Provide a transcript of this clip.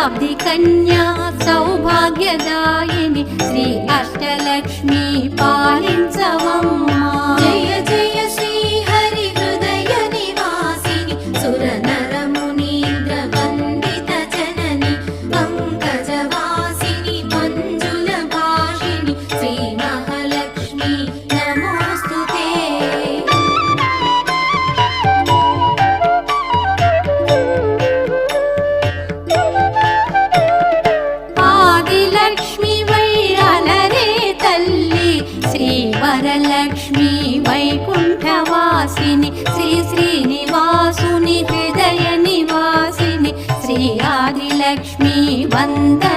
శతాబ్ది కన్యా సౌభాగ్యదాయిని శ్రీ అష్టలక్ష్మి పాలించవమ్మా. జయ జయ శ్రీ హరి హృదయ నివాసిని సుర నర మునీంద్ర వందిత జనని పంకజవాసిని మంజుల భాషిని శ్రీ మహాలక్ష్మి నమోస్తుతే. ఆదిలక్ష్మి వైరాలరే తల్లి శ్రీ వరలక్ష్మి వైకుంఠవాసిని శ్రీ శ్రీనివాసుని హృదయ నివాసిని శ్రీ ఆదిలక్ష్మి వందన